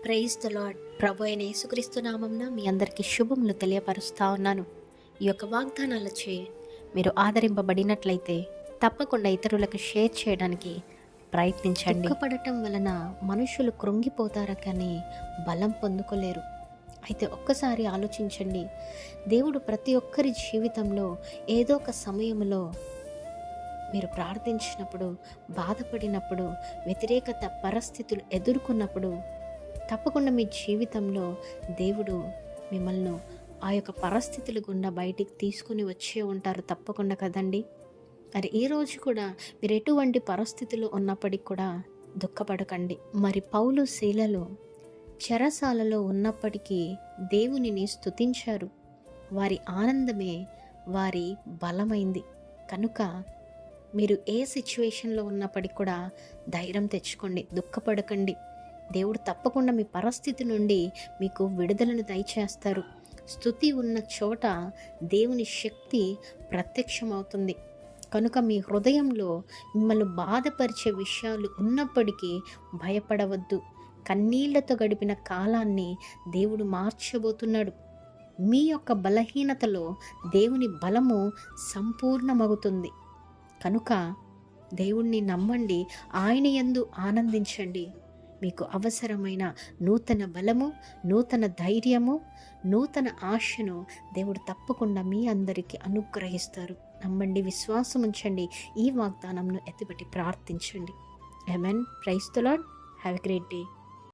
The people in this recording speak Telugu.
Praise the lord. ప్రభు అయిన యేసుక్రీస్తు నామమున మీ అందరికీ శుభములు తెలియపరుస్తా ఉన్నాను. ఈ యొక్క వాగ్దానాలచే మీరు ఆదరింపబడినట్లయితే తప్పకుండా ఇతరులకు షేర్ చేయడానికి ప్రయత్నించండి. దుఃఖపడటం వలన మనుషులు కృంగిపోతారు కానీ బలం పొందుకోలేరు. అయితే ఒక్కసారి ఆలోచించండి, దేవుడు ప్రతి ఒక్కరి జీవితంలో ఏదో ఒక సమయంలో మీరు ప్రార్థించినప్పుడు, బాధపడినప్పుడు, వ్యతిరేకత పరిస్థితులు ఎదుర్కొన్నప్పుడు తప్పకుండా మీ జీవితంలో దేవుడు మిమ్మల్ని ఆ యొక్క పరిస్థితుల గుండా బయటికి తీసుకుని వచ్చే ఉంటారు తప్పకుండా కదండి. మరి ఈ రోజు కూడా మీరు ఎటువంటి పరిస్థితులు ఉన్నప్పటికీ కూడా దుఃఖపడకండి. మరి పౌలు శీలలు చెరసాలలో ఉన్నప్పటికీ దేవునిని స్తుతించారు. వారి ఆనందమే వారి బలమైంది. కనుక మీరు ఏ సిచ్యువేషన్లో ఉన్నప్పటికీ కూడా ధైర్యం తెచ్చుకోండి, దుఃఖపడకండి. దేవుడు తప్పకుండా మీ పరిస్థితి నుండి మీకు విడుదలను దయచేస్తారు. స్తుతి ఉన్న చోట దేవుని శక్తి ప్రత్యక్షమవుతుంది. కనుక మీ హృదయంలో మిమ్మల్ని బాధపరిచే విషయాలు ఉన్నప్పటికీ భయపడవద్దు. కన్నీళ్లతో గడిపిన కాలాన్ని దేవుడు మార్చబోతున్నాడు. మీ యొక్క బలహీనతలో దేవుని బలము సంపూర్ణమవుతుంది. కనుక దేవుణ్ణి నమ్మండి, ఆయన యందు ఆనందించండి. మీకు అవసరమైన నూతన బలము, నూతన ధైర్యము, నూతన ఆశను దేవుడు తప్పకుండా మీ అందరికీ అనుగ్రహిస్తారు. నమ్మండి, విశ్వాసం ఉంచండి, ఈ వాగ్దానంను ఎత్తిపెట్టి ప్రార్థించండి. Amen. Praise the lord. Have a great day.